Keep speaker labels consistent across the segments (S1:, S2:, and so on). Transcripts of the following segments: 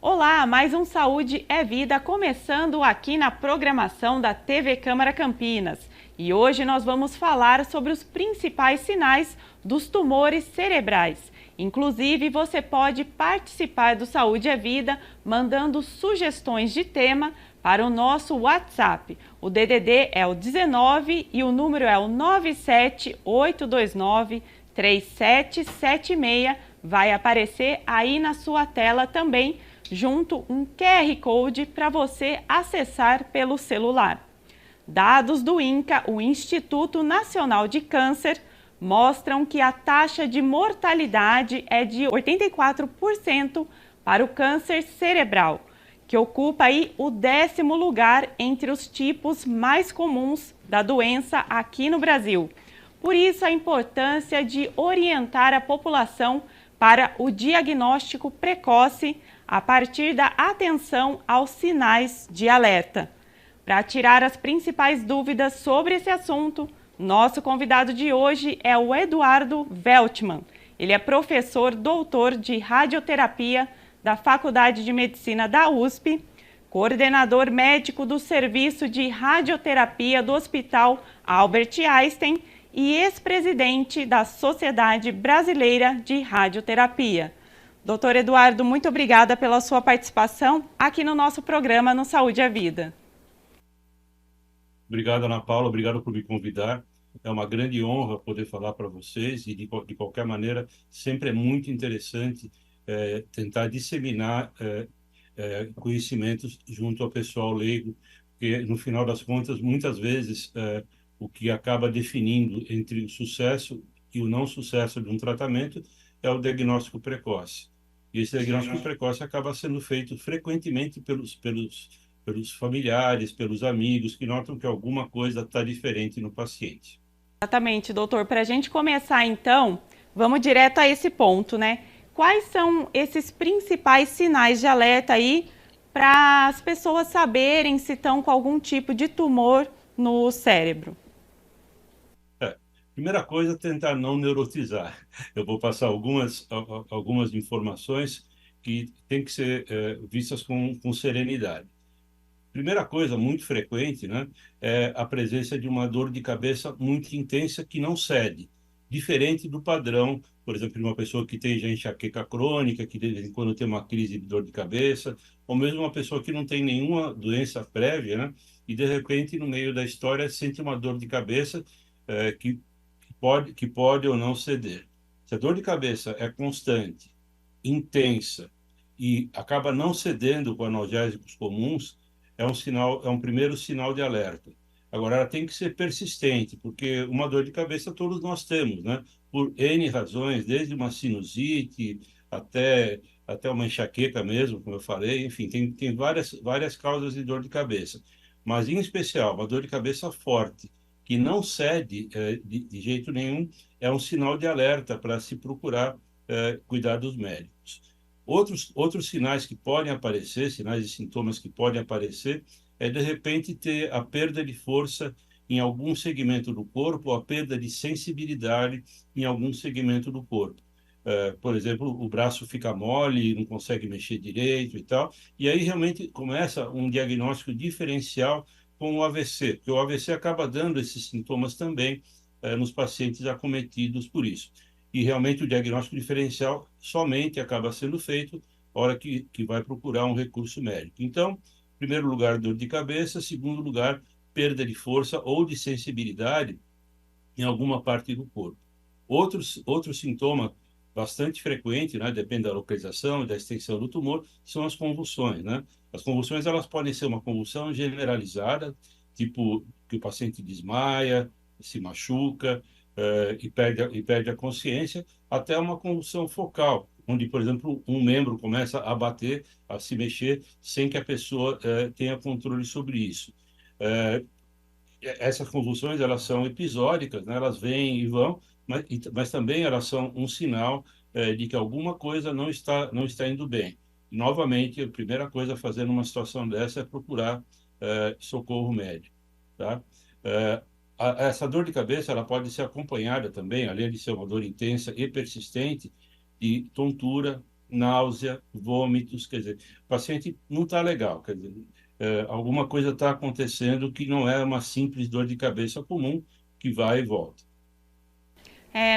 S1: Olá, mais um Saúde é Vida começando aqui na programação da TV Câmara Campinas. E hoje nós vamos falar sobre os principais sinais dos tumores cerebrais. Inclusive, você pode participar do Saúde é Vida mandando sugestões de tema para o nosso WhatsApp. O DDD é o 19 e o número é o 978293776. Vai aparecer aí na sua tela também, junto um QR Code para você acessar pelo celular. Dados do INCA, o Instituto Nacional de Câncer, mostram que a taxa de mortalidade é de 84% para o câncer cerebral, que ocupa aí o 10º lugar entre os tipos mais comuns da doença aqui no Brasil. Por isso, a importância de orientar a população para o diagnóstico precoce a partir da atenção aos sinais de alerta. Para tirar as principais dúvidas sobre esse assunto, nosso convidado de hoje é o Eduardo Veltman. Ele é professor doutor de radioterapia da Faculdade de Medicina da USP, coordenador médico do Serviço de Radioterapia do Hospital Albert Einstein e ex-presidente da Sociedade Brasileira de Radioterapia. Doutor Eduardo, muito obrigada pela sua participação aqui no nosso programa no Saúde é Vida.
S2: Obrigado, Ana Paula, obrigado por me convidar. É uma grande honra poder falar para vocês e, de qualquer maneira, sempre é muito interessante tentar disseminar conhecimentos junto ao pessoal leigo, porque, no final das contas, muitas vezes, o que acaba definindo entre o sucesso e o não sucesso de um tratamento é o diagnóstico precoce. E esse diagnóstico precoce acaba sendo feito frequentemente pelos familiares, pelos amigos, que notam que alguma coisa está diferente no paciente.
S1: Exatamente, doutor. Para a gente começar, então, vamos direto a esse ponto, né? Quais são esses principais sinais de alerta aí para as pessoas saberem se estão com algum tipo de tumor no cérebro?
S2: Primeira coisa, tentar não neurotizar. Eu vou passar algumas informações que têm que ser vistas com serenidade. Primeira coisa muito frequente, né, é a presença de uma dor de cabeça muito intensa que não cede, diferente do padrão, por exemplo, de uma pessoa que tem já enxaqueca crônica, que de vez em quando tem uma crise de dor de cabeça, ou mesmo uma pessoa que não tem nenhuma doença prévia, né, e de repente, no meio da história, sente uma dor de cabeça que pode ou não ceder. Se a dor de cabeça é constante, intensa e acaba não cedendo com analgésicos comuns, é um primeiro sinal de alerta. Agora, ela tem que ser persistente, porque uma dor de cabeça todos nós temos, né? Por N razões, desde uma sinusite até uma enxaqueca mesmo, como eu falei, enfim, tem várias causas de dor de cabeça. Mas, em especial, uma dor de cabeça forte, que não cede de jeito nenhum, é um sinal de alerta para se procurar cuidados médicos. Outros sinais que podem aparecer, sinais e sintomas que podem aparecer, é de repente ter a perda de força em algum segmento do corpo, ou a perda de sensibilidade em algum segmento do corpo. Por exemplo, o braço fica mole, não consegue mexer direito e tal, e aí realmente começa um diagnóstico diferencial com o AVC, porque o AVC acaba dando esses sintomas também nos pacientes acometidos por isso. E realmente o diagnóstico diferencial somente acaba sendo feito na hora que vai procurar um recurso médico. Então, em primeiro lugar, dor de cabeça, segundo lugar, perda de força ou de sensibilidade em alguma parte do corpo. Outro sintoma bastante frequente, né, depende da localização e da extensão do tumor, são as convulsões, né? As convulsões, elas podem ser uma convulsão generalizada, tipo que o paciente desmaia, se machuca e perde a consciência, até uma convulsão focal, onde, por exemplo, um membro começa a bater, a se mexer, sem que a pessoa tenha controle sobre isso. Eh, Essas convulsões, elas são episódicas, né? Elas vêm e vão, mas também elas são um sinal de que alguma coisa não está indo bem. E, novamente, a primeira coisa a fazer numa situação dessa é procurar socorro médico, tá? Eh, Essa dor de cabeça, ela pode ser acompanhada também, além de ser uma dor intensa e persistente, de tontura, náusea, vômitos, quer dizer, o paciente não está legal, quer dizer, alguma coisa está acontecendo que não é uma simples dor de cabeça comum que vai e volta.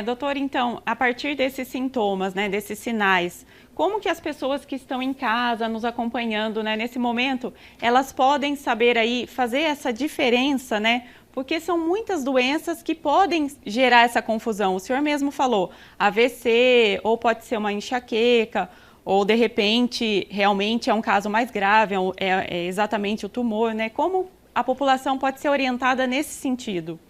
S1: Doutor, então, a partir desses sintomas, né, desses sinais, como que as pessoas que estão em casa nos acompanhando, né, nesse momento, elas podem saber aí fazer essa diferença, né? Porque são muitas doenças que podem gerar essa confusão. O senhor mesmo falou, AVC, ou pode ser uma enxaqueca, ou de repente realmente é um caso mais grave, é exatamente o tumor, né? Como a população pode ser orientada nesse sentido?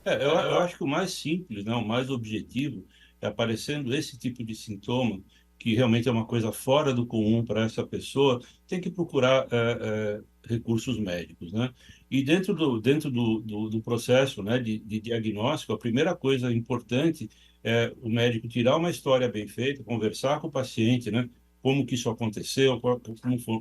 S2: Eu acho que o mais simples, né, o mais objetivo, é aparecendo esse tipo de sintoma, que realmente é uma coisa fora do comum para essa pessoa, tem que procurar recursos médicos, né? E dentro do processo, né, de diagnóstico, a primeira coisa importante é o médico tirar uma história bem feita, conversar com o paciente, né? Como que isso aconteceu,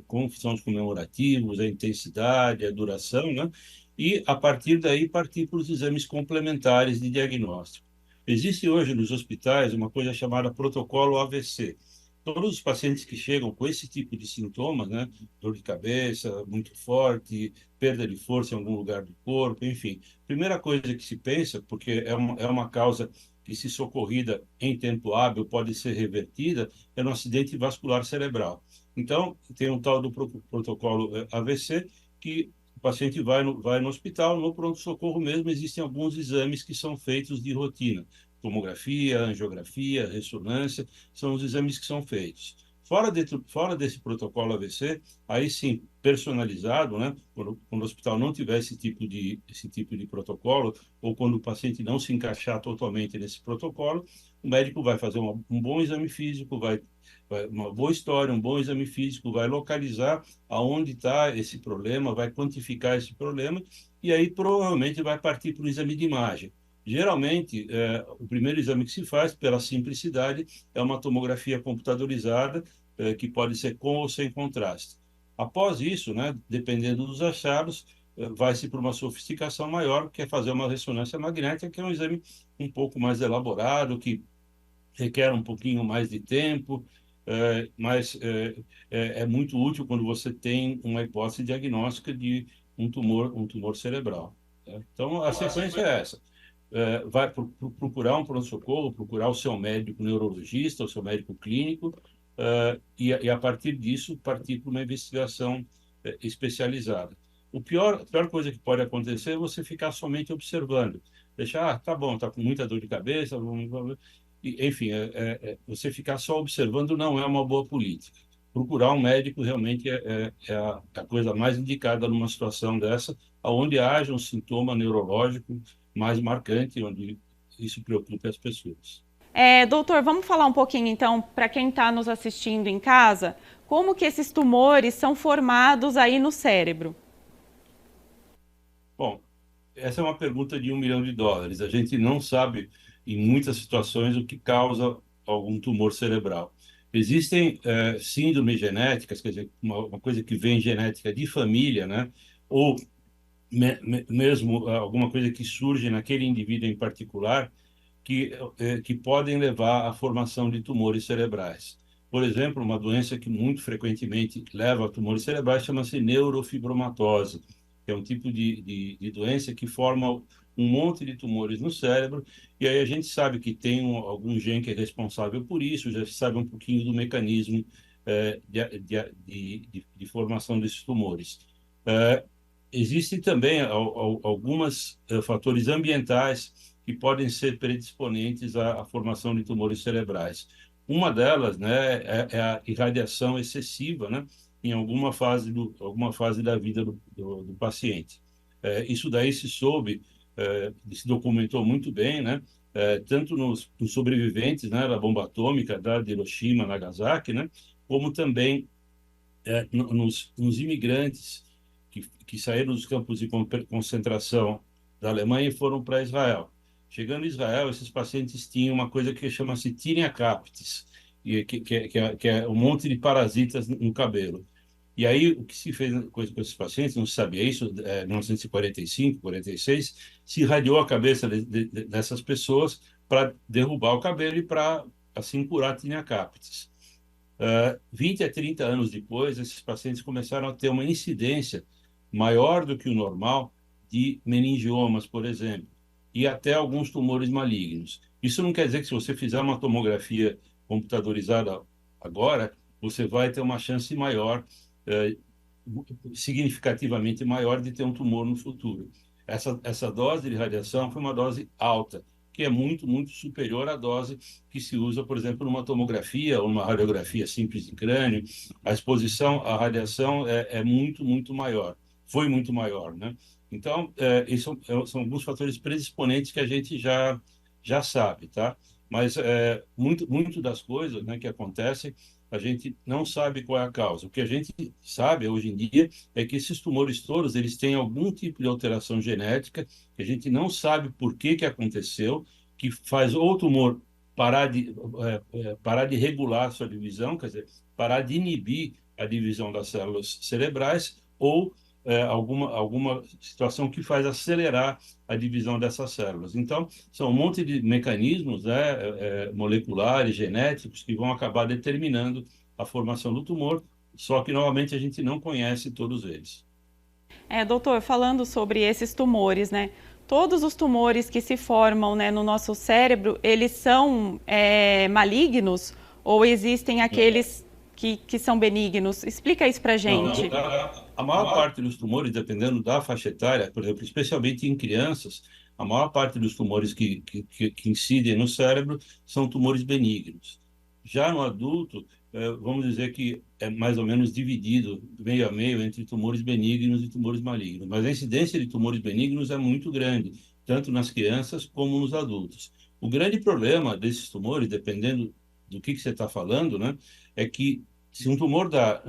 S2: como são os comemorativos, a intensidade, a duração, né? E, a partir daí, partir para os exames complementares de diagnóstico. Existe hoje nos hospitais uma coisa chamada protocolo AVC. Todos os pacientes que chegam com esse tipo de sintomas, né, dor de cabeça muito forte, perda de força em algum lugar do corpo, enfim, primeira coisa que se pensa, porque é uma causa que, se socorrida em tempo hábil, pode ser revertida, é no acidente vascular cerebral. Então, tem um tal do protocolo AVC, que o paciente vai no hospital, no pronto-socorro mesmo, existem alguns exames que são feitos de rotina. Tomografia, angiografia, ressonância, são os exames que são feitos. Fora desse protocolo AVC, aí sim, personalizado, né? Quando o hospital não tiver esse tipo de protocolo, ou quando o paciente não se encaixar totalmente nesse protocolo, o médico vai fazer um bom exame físico, uma boa história, um bom exame físico, vai localizar aonde está esse problema, vai quantificar esse problema e aí provavelmente vai partir para o exame de imagem. Geralmente, o primeiro exame que se faz, pela simplicidade, é uma tomografia computadorizada, que pode ser com ou sem contraste. Após isso, né, dependendo dos achados, vai-se para uma sofisticação maior, que é fazer uma ressonância magnética, que é um exame um pouco mais elaborado, que requer um pouquinho mais de tempo, mas é muito útil quando você tem uma hipótese diagnóstica de um tumor cerebral, né? Então, a sequência é essa. Vai procurar um pronto-socorro, procurar o seu médico neurologista, o seu médico clínico, e a partir disso partir para uma investigação especializada. A pior coisa que pode acontecer é você ficar somente observando. Deixar, tá bom, tá com muita dor de cabeça, enfim, você ficar só observando não é uma boa política. Procurar um médico realmente é a coisa mais indicada numa situação dessa, onde haja um sintoma neurológico mais marcante, onde isso preocupa as pessoas.
S1: Doutor, vamos falar um pouquinho então, para quem está nos assistindo em casa, como que esses tumores são formados aí no cérebro?
S2: Bom, essa é uma pergunta de US$ 1 milhão. A gente não sabe, em muitas situações, o que causa algum tumor cerebral. Existem síndromes genéticas, quer dizer, uma coisa que vem genética de família, né? Ou mesmo alguma coisa que surge naquele indivíduo em particular, que podem levar à formação de tumores cerebrais. Por exemplo, uma doença que muito frequentemente leva a tumores cerebrais chama-se neurofibromatose, que é um tipo de doença que forma um monte de tumores no cérebro, e aí a gente sabe que tem algum gene que é responsável por isso, já se sabe um pouquinho do mecanismo de formação desses tumores. Eh, Existem também alguns fatores ambientais que podem ser predisponentes à formação de tumores cerebrais. Uma delas, né, é a irradiação excessiva, né, em alguma fase da vida do paciente. Isso daí se documentou muito bem, né, tanto nos sobreviventes, né, da bomba atômica de Hiroshima, Nagasaki, né, como também nos imigrantes que saíram dos campos de concentração da Alemanha e foram para Israel. Chegando em Israel, esses pacientes tinham uma coisa que chama-se Tinea captis, que é um monte de parasitas no cabelo. E aí, o que se fez com esses pacientes, não se sabia isso, em 1945, 46, se irradiou a cabeça dessas pessoas para derrubar o cabelo e para, assim, curar a Tinea captis. 20 a 30 anos depois, esses pacientes começaram a ter uma incidência maior do que o normal de meningiomas, por exemplo, e até alguns tumores malignos. Isso não quer dizer que se você fizer uma tomografia computadorizada agora, você vai ter uma chance maior, eh, significativamente maior de ter um tumor no futuro. Essa dose de radiação foi uma dose alta, que é muito, muito superior à dose que se usa, por exemplo, numa tomografia ou numa radiografia simples de crânio. A exposição à radiação é muito, muito maior. Foi muito maior, né? Então, isso são alguns fatores predisponentes que a gente já sabe, tá? Mas muito das coisas, né, que acontecem, a gente não sabe qual é a causa. O que a gente sabe hoje em dia é que esses tumores todos, eles têm algum tipo de alteração genética, que a gente não sabe por que que aconteceu, que faz ou o tumor parar de regular a sua divisão, quer dizer, parar de inibir a divisão das células cerebrais, ou alguma situação que faz acelerar a divisão dessas células. Então, são um monte de mecanismos, né, moleculares, genéticos, que vão acabar determinando a formação do tumor, só que, novamente, a gente não conhece todos eles.
S1: Doutor, falando sobre esses tumores, né? Todos os tumores que se formam, né, no nosso cérebro, eles são malignos ou existem aqueles que são benignos? Explica isso pra
S2: Não, não.
S1: gente.
S2: A maior parte dos tumores, dependendo da faixa etária, por exemplo, especialmente em crianças, a maior parte dos tumores que incidem no cérebro são tumores benignos. Já no adulto, vamos dizer que é mais ou menos dividido meio a meio entre tumores benignos e tumores malignos. Mas a incidência de tumores benignos é muito grande, tanto nas crianças como nos adultos. O grande problema desses tumores, dependendo do que você está falando, né, é que se um tumor dá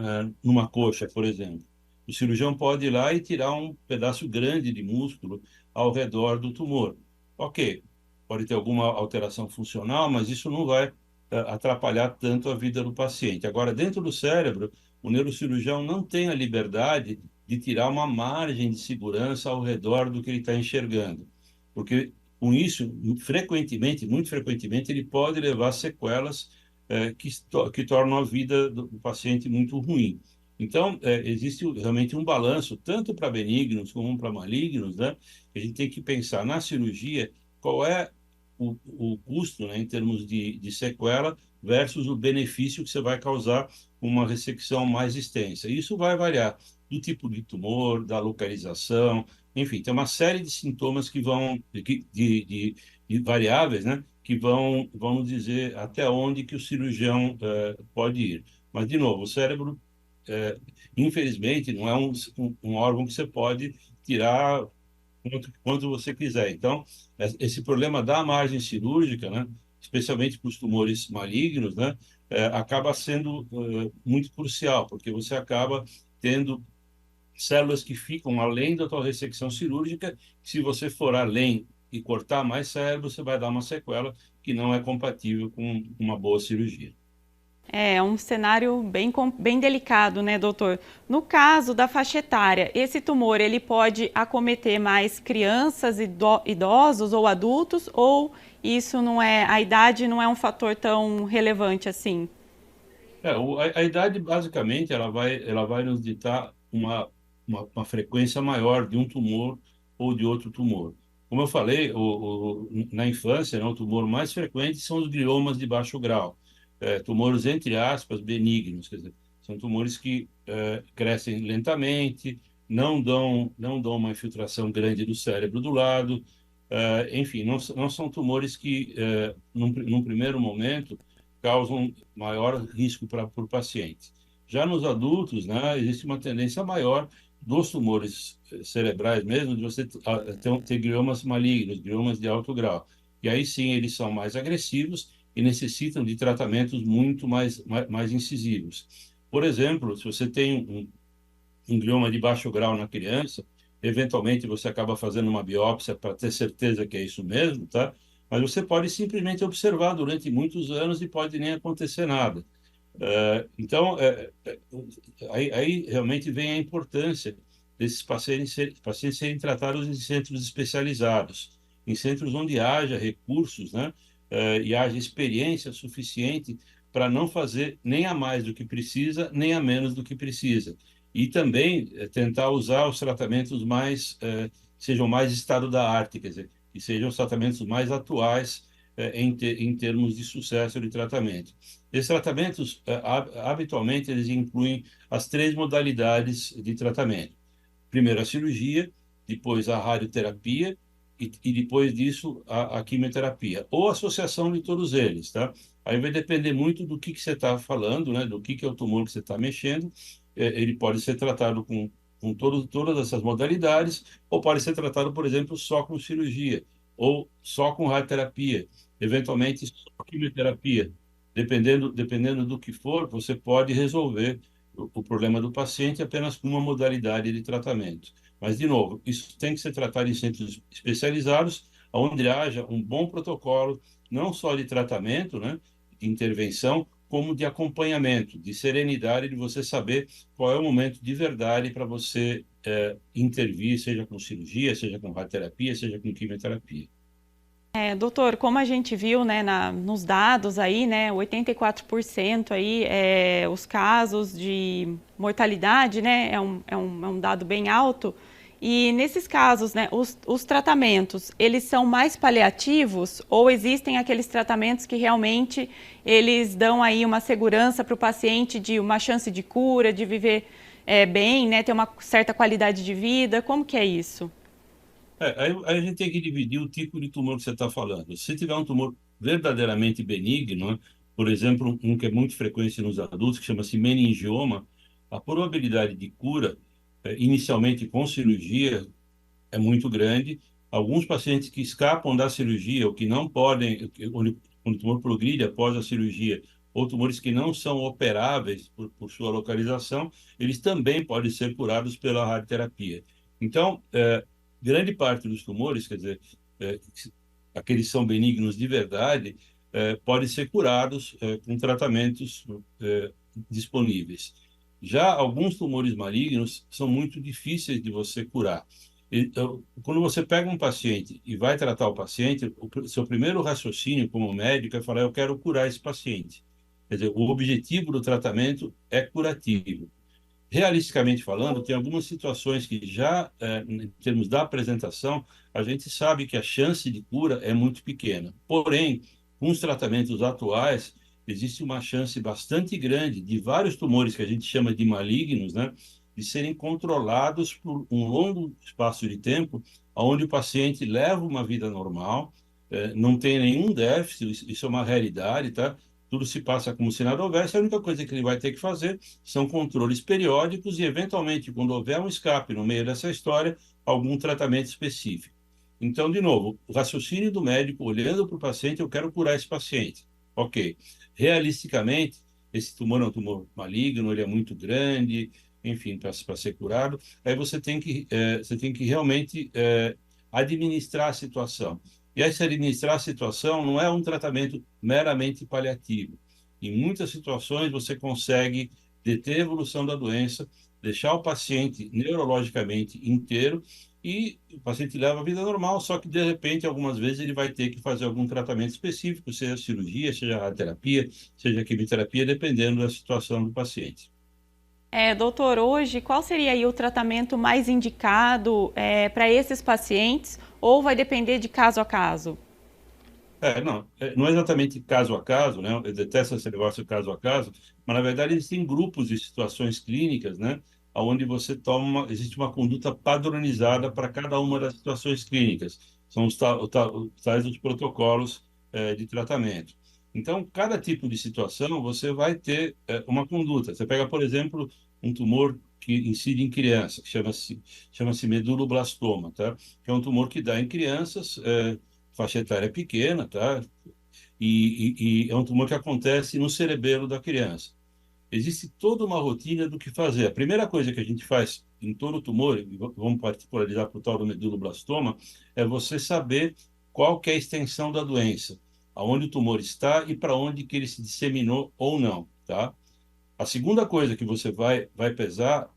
S2: numa coxa, por exemplo, o cirurgião pode ir lá e tirar um pedaço grande de músculo ao redor do tumor. Ok, pode ter alguma alteração funcional, mas isso não vai atrapalhar tanto a vida do paciente. Agora, dentro do cérebro, o neurocirurgião não tem a liberdade de tirar uma margem de segurança ao redor do que ele está enxergando, porque com isso, frequentemente, muito frequentemente, ele pode levar sequelas que tornam a vida do paciente muito ruim. Então, existe realmente um balanço, tanto para benignos como para malignos, né? A gente tem que pensar na cirurgia qual é o custo, né, em termos de sequela versus o benefício que você vai causar com uma ressecção mais extensa. Isso vai variar do tipo de tumor, da localização, enfim, tem uma série de sintomas que vão, de variáveis, né, que vão nos dizer até onde que o cirurgião pode ir. Mas, de novo, o cérebro, infelizmente, não é um órgão que você pode tirar quanto você quiser. Então, esse problema da margem cirúrgica, né, especialmente para os tumores malignos, né, acaba sendo muito crucial, porque você acaba tendo células que ficam além da tua ressecção cirúrgica. Se você for além e cortar mais cérebro, você vai dar uma sequela que não é compatível com uma boa cirurgia.
S1: É um cenário bem delicado, né, doutor? No caso da faixa etária, esse tumor ele pode acometer mais crianças, idosos ou adultos, ou isso não é, a idade não é um fator tão relevante assim?
S2: A idade, basicamente, ela vai nos ditar uma frequência maior de um tumor ou de outro tumor. Como eu falei, na infância, né, o tumor mais frequente são os gliomas de baixo grau, tumores, entre aspas, benignos, quer dizer, são tumores que crescem lentamente, não dão uma infiltração grande do cérebro do lado, enfim, não são tumores que, num primeiro momento, causam maior risco para o paciente. Já nos adultos, né, existe uma tendência maior dos tumores cerebrais mesmo, de você ter gliomas malignos, gliomas de alto grau. E aí sim, eles são mais agressivos e necessitam de tratamentos muito mais incisivos. Por exemplo, se você tem um glioma de baixo grau na criança, eventualmente você acaba fazendo uma biópsia para ter certeza que é isso mesmo, tá? Mas você pode simplesmente observar durante muitos anos e pode nem acontecer nada. Então, aí realmente vem a importância desses pacientes serem tratados em centros especializados, em centros onde haja recursos, né, e haja experiência suficiente para não fazer nem a mais do que precisa, nem a menos do que precisa. E também tentar usar os tratamentos sejam mais estado da arte, quer dizer, que sejam os tratamentos mais atuais em termos de sucesso de tratamento. Esses tratamentos, habitualmente, eles incluem as três modalidades de tratamento. Primeiro a cirurgia, depois a radioterapia e depois disso a quimioterapia, ou associação de todos eles, tá? Aí vai depender muito do que você está falando, né? Do que é o tumor que você está mexendo. Ele pode ser tratado com todas essas modalidades, ou pode ser tratado, por exemplo, só com cirurgia, ou só com radioterapia, eventualmente só com quimioterapia. Dependendo do que for, você pode resolver o problema do paciente apenas com uma modalidade de tratamento. Mas, de novo, isso tem que ser tratado em centros especializados, onde haja um bom protocolo, não só de tratamento, né, de intervenção, como de acompanhamento, de serenidade, de você saber qual é o momento de verdade para você intervir, seja com cirurgia, seja com radioterapia, seja com quimioterapia.
S1: Doutor, como a gente viu, né, nos dados aí, né, 84% aí, os casos de mortalidade, né, é um dado bem alto. E nesses casos, né, os tratamentos, eles são mais paliativos ou existem aqueles tratamentos que realmente eles dão aí uma segurança para o paciente de uma chance de cura, de viver bem, né, ter uma certa qualidade de vida? Como que é isso?
S2: Aí a gente tem que dividir o tipo de tumor que você está falando. Se tiver um tumor verdadeiramente benigno, né, por exemplo, um que é muito frequente nos adultos, que chama-se meningioma, a probabilidade de cura, inicialmente com cirurgia, é muito grande. Alguns pacientes que escapam da cirurgia, ou que não podem, quando o tumor progride após a cirurgia, ou tumores que não são operáveis por sua localização, eles também podem ser curados pela radioterapia. Então, grande parte dos tumores, quer dizer, é, aqueles que são benignos de verdade, podem ser curados com tratamentos disponíveis. Já alguns tumores malignos são muito difíceis de você curar. Então, quando você pega um paciente e vai tratar o paciente, o seu primeiro raciocínio como médico é falar: eu quero curar esse paciente. Quer dizer, o objetivo do tratamento é curativo. Realisticamente falando, tem algumas situações que já, em termos da apresentação, a gente sabe que a chance de cura é muito pequena. Porém, com os tratamentos atuais, existe uma chance bastante grande de vários tumores que a gente chama de malignos, né, de serem controlados por um longo espaço de tempo, onde o paciente leva uma vida normal, não tem nenhum déficit, isso é uma realidade, tá? Tudo se passa como se nada houvesse, a única coisa que ele vai ter que fazer são controles periódicos e, eventualmente, quando houver um escape no meio dessa história, algum tratamento específico. Então, de novo, o raciocínio do médico, olhando para o paciente: eu quero curar esse paciente. Ok. Realisticamente, esse tumor é um tumor maligno, ele é muito grande, enfim, para ser curado. Aí você tem que realmente administrar a situação. E esse administrar a situação não é um tratamento meramente paliativo. Em muitas situações, você consegue deter a evolução da doença, deixar o paciente neurologicamente inteiro e o paciente leva a vida normal, só que, de repente, algumas vezes ele vai ter que fazer algum tratamento específico, seja cirurgia, seja radioterapia, seja quimioterapia, dependendo da situação do paciente.
S1: Doutor, hoje qual seria aí o tratamento mais indicado para esses pacientes ou vai depender de caso a caso?
S2: Não é exatamente caso a caso, né? Eu detesto esse negócio caso a caso, mas na verdade existem grupos de situações clínicas, né? Onde existe uma conduta padronizada para cada uma das situações clínicas. São os tais dos protocolos de tratamento. Então, cada tipo de situação você vai ter uma conduta. Você pega, por exemplo, um tumor que incide em criança, que chama-se meduloblastoma, tá? Que é um tumor que dá em crianças. Faixa etária pequena, tá? E é um tumor que acontece no cerebelo da criança. Existe toda uma rotina do que fazer. A primeira coisa que a gente faz em todo tumor, e vamos particularizar para o tal do meduloblastoma, é você saber qual que é a extensão da doença, aonde o tumor está e para onde que ele se disseminou ou não, tá? A segunda coisa que você vai pesar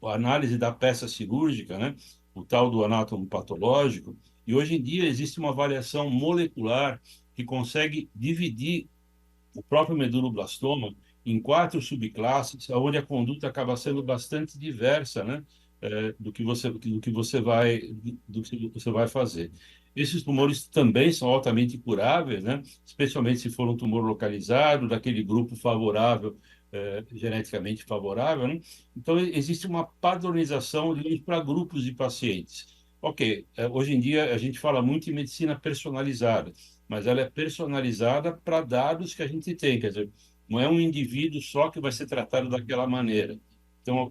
S2: a análise da peça cirúrgica, né? O tal do anátomo patológico. E hoje em dia existe uma variação molecular que consegue dividir o próprio meduloblastoma em 4 subclasses, onde a conduta acaba sendo bastante diversa, né? Do que você vai fazer. Esses tumores também são altamente curáveis, né? Especialmente se for um tumor localizado, daquele grupo favorável, geneticamente favorável, né? Então, existe uma padronização para grupos de pacientes. Ok, hoje em dia a gente fala muito em medicina personalizada, mas ela é personalizada para dados que a gente tem, quer dizer, não é um indivíduo só que vai ser tratado daquela maneira. Então,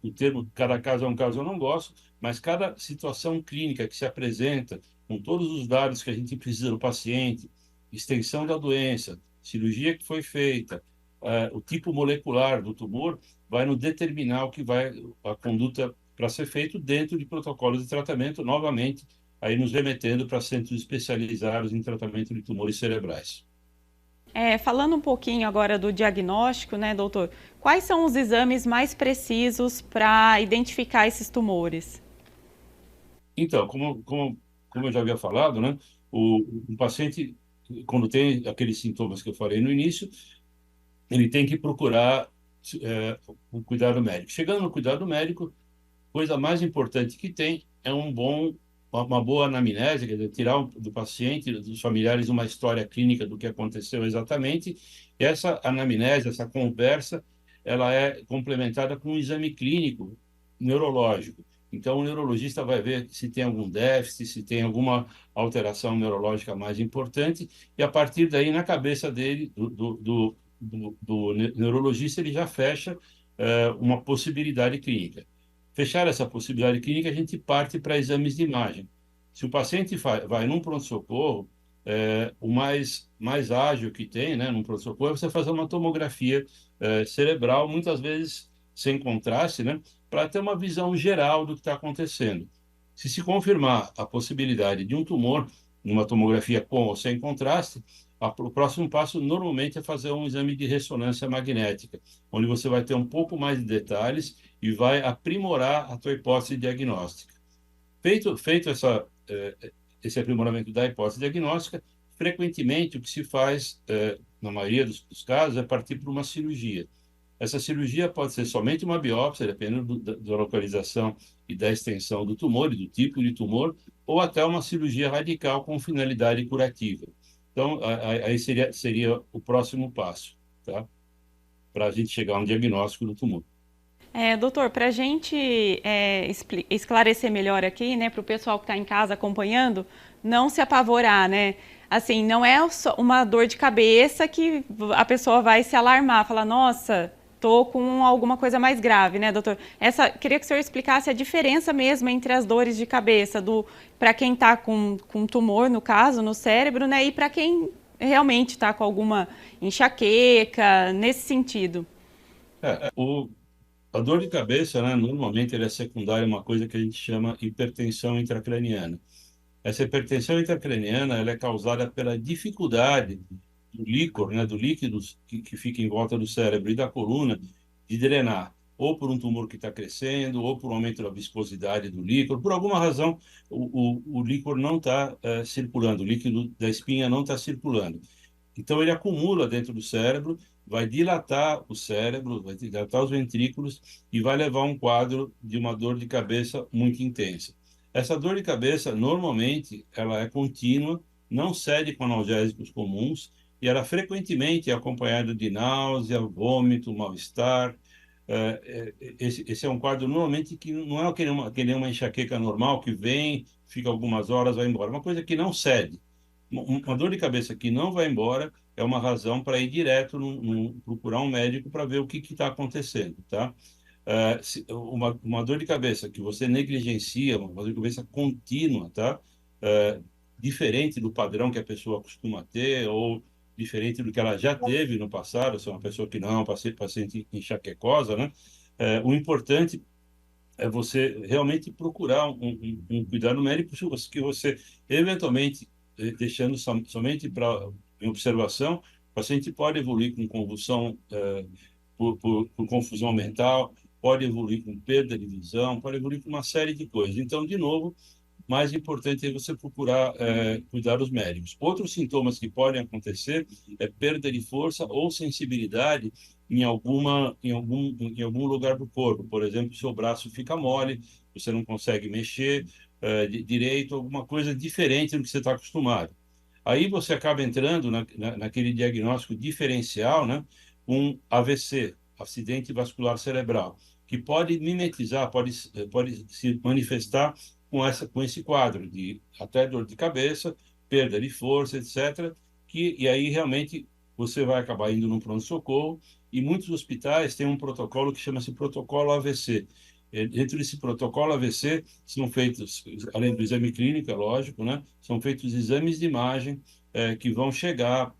S2: o termo cada caso é um caso eu não gosto, mas cada situação clínica que se apresenta, com todos os dados que a gente precisa do paciente, extensão da doença, cirurgia que foi feita, o tipo molecular do tumor, vai nos determinar o que vai, a conduta para ser feito dentro de protocolos de tratamento, novamente, aí nos remetendo para centros especializados em tratamento de tumores cerebrais.
S1: Falando um pouquinho agora do diagnóstico, né, doutor? Quais são os exames mais precisos para identificar esses tumores?
S2: Então, como eu já havia falado, né, o paciente, quando tem aqueles sintomas que eu falei no início, ele tem que procurar o cuidado médico. Chegando no cuidado médico, coisa mais importante que tem é uma boa anamnese, quer dizer, tirar do paciente, dos familiares, uma história clínica do que aconteceu exatamente. E essa anamnese, essa conversa, ela é complementada com um exame clínico neurológico. Então, o neurologista vai ver se tem algum déficit, se tem alguma alteração neurológica mais importante, e a partir daí, na cabeça dele, do neurologista, ele já fecha uma possibilidade clínica. Fechar essa possibilidade clínica, a gente parte para exames de imagem. Se o paciente vai num pronto-socorro, o mais ágil que tem, né, num pronto-socorro, é você fazer uma tomografia cerebral, muitas vezes sem contraste, né, para ter uma visão geral do que está acontecendo. Se confirmar a possibilidade de um tumor, numa tomografia com ou sem contraste, o próximo passo normalmente é fazer um exame de ressonância magnética, onde você vai ter um pouco mais de detalhes e vai aprimorar a tua hipótese diagnóstica. Feito esse aprimoramento da hipótese diagnóstica, frequentemente o que se faz, na maioria dos casos, é partir para uma cirurgia. Essa cirurgia pode ser somente uma biópsia, dependendo da localização e da extensão do tumor e do tipo de tumor, ou até uma cirurgia radical com finalidade curativa. Então, aí seria o próximo passo, tá? Para a gente chegar a um diagnóstico do tumor.
S1: Doutor, para a gente esclarecer melhor aqui, né, para o pessoal que está em casa acompanhando, não se apavorar, né? Assim, não é só uma dor de cabeça que a pessoa vai se alarmar, falar, nossa, tô com alguma coisa mais grave, né, doutor? Queria que o senhor explicasse a diferença mesmo entre as dores de cabeça, para quem está com tumor, no caso, no cérebro, né, e para quem realmente está com alguma enxaqueca, nesse sentido.
S2: É, a dor de cabeça, né, normalmente ela é secundária a uma coisa que a gente chama hipertensão intracraniana. Essa hipertensão intracraniana ela é causada pela dificuldade do líquor, né, do líquido que fica em volta do cérebro e da coluna, de drenar, ou por um tumor que está crescendo, ou por um aumento da viscosidade do líquor. Por alguma razão, o líquor não está circulando, o líquido da espinha não está circulando. Então, ele acumula dentro do cérebro, vai dilatar o cérebro, vai dilatar os ventrículos e vai levar a um quadro de uma dor de cabeça muito intensa. Essa dor de cabeça, normalmente, ela é contínua, não cede com analgésicos comuns e ela frequentemente é acompanhada de náusea, vômito, mal-estar. Esse é um quadro, normalmente, que não é que nem uma enxaqueca normal, que vem, fica algumas horas, vai embora. Uma coisa que não cede. Uma dor de cabeça que não vai embora é uma razão para ir direto procurar um médico para ver o que está acontecendo, tá? Uma dor de cabeça que você negligencia, uma dor de cabeça contínua, tá? Diferente do padrão que a pessoa costuma ter ou diferente do que ela já teve no passado, se é uma pessoa que não é uma paciente enxaquecosa, né? O importante é você realmente procurar um cuidado médico que você eventualmente, deixando somente para em observação, o paciente pode evoluir com convulsão, por confusão mental, pode evoluir com perda de visão, pode evoluir com uma série de coisas. Então, de novo, mais importante é você procurar cuidados médicos. Outros sintomas que podem acontecer é perda de força ou sensibilidade em algum lugar do corpo. Por exemplo, seu braço fica mole, você não consegue mexer direito, alguma coisa diferente do que você está acostumado. Aí você acaba entrando naquele diagnóstico diferencial, né? Um AVC, acidente vascular cerebral, que pode mimetizar, pode se manifestar com esse quadro de até dor de cabeça, perda de força, etc. E aí realmente você vai acabar indo num pronto-socorro e muitos hospitais têm um protocolo que chama-se protocolo AVC. Dentro desse protocolo AVC são feitos, além do exame clínico, é lógico, né? São feitos exames de imagem que vão chegar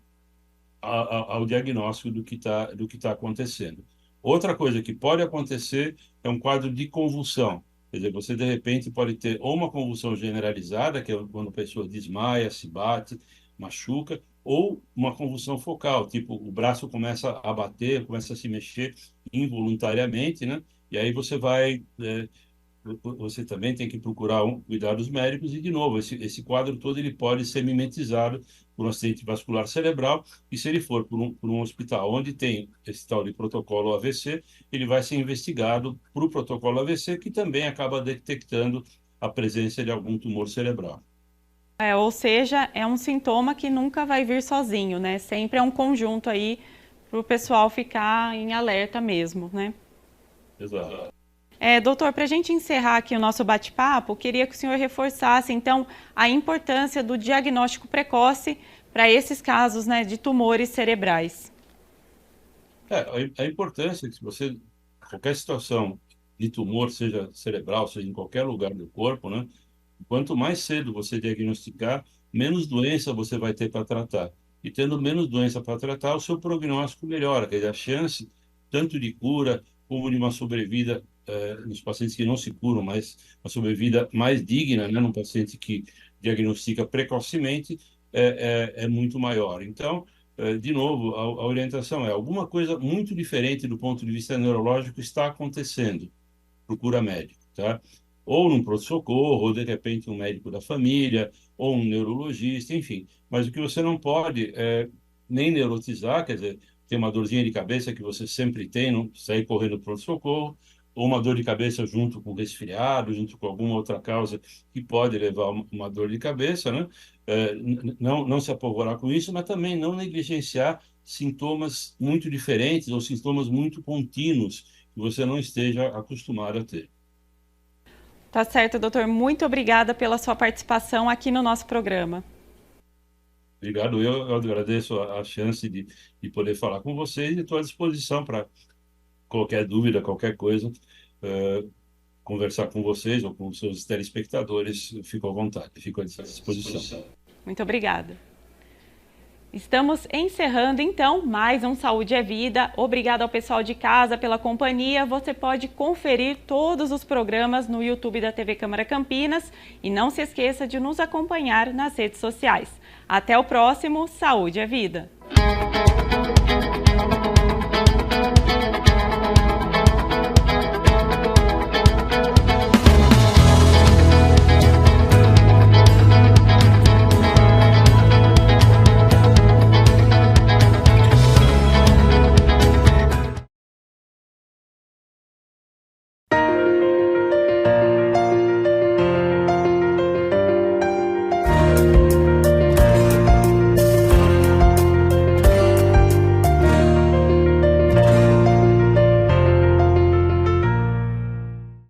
S2: ao diagnóstico do que tá acontecendo. Outra coisa que pode acontecer é um quadro de convulsão. Quer dizer, você de repente pode ter ou uma convulsão generalizada, que é quando a pessoa desmaia, se bate, machuca, ou uma convulsão focal, tipo o braço começa a bater, começa a se mexer involuntariamente, né? E aí você também tem que procurar cuidados médicos e, de novo, esse quadro todo ele pode ser mimetizado por um acidente vascular cerebral e, se ele for por um hospital onde tem esse tal de protocolo AVC, ele vai ser investigado por o protocolo AVC, que também acaba detectando a presença de algum tumor cerebral.
S1: Ou seja, é um sintoma que nunca vai vir sozinho, né? Sempre é um conjunto aí para o pessoal ficar em alerta mesmo, né?
S2: Exato.
S1: Doutor, para a gente encerrar aqui o nosso bate-papo, queria que o senhor reforçasse, então, a importância do diagnóstico precoce para esses casos, né, de tumores cerebrais.
S2: A importância é que, se você, qualquer situação de tumor, seja cerebral, seja em qualquer lugar do corpo, né? Quanto mais cedo você diagnosticar, menos doença você vai ter para tratar. E tendo menos doença para tratar, o seu prognóstico melhora, quer dizer, a chance tanto de cura como de uma sobrevida nos pacientes que não se curam, mas uma sobrevida mais digna, né, num paciente que diagnostica precocemente, é muito maior. Então, de novo, a orientação é alguma coisa muito diferente do ponto de vista neurológico está acontecendo, procura médico, tá? Ou num pronto-socorro, ou de repente um médico da família, ou um neurologista, enfim. Mas o que você não pode é nem neurotizar, quer dizer, ter uma dorzinha de cabeça que você sempre tem, não sair correndo para pronto-socorro, ou uma dor de cabeça junto com resfriado, junto com alguma outra causa que pode levar a uma dor de cabeça, né? Não se apavorar com isso, mas também não negligenciar sintomas muito diferentes ou sintomas muito contínuos que você não esteja acostumado a ter.
S1: Tá certo, doutor. Muito obrigada pela sua participação aqui no nosso programa.
S2: Obrigado, eu agradeço a chance de poder falar com vocês e estou à disposição para qualquer dúvida, qualquer coisa, conversar com vocês ou com os seus telespectadores, fico à vontade, fico à disposição.
S1: Muito obrigada. Estamos encerrando, então, mais um Saúde é Vida. Obrigada ao pessoal de casa pela companhia. Você pode conferir todos os programas no YouTube da TV Câmara Campinas e não se esqueça de nos acompanhar nas redes sociais. Até o próximo Saúde é Vida!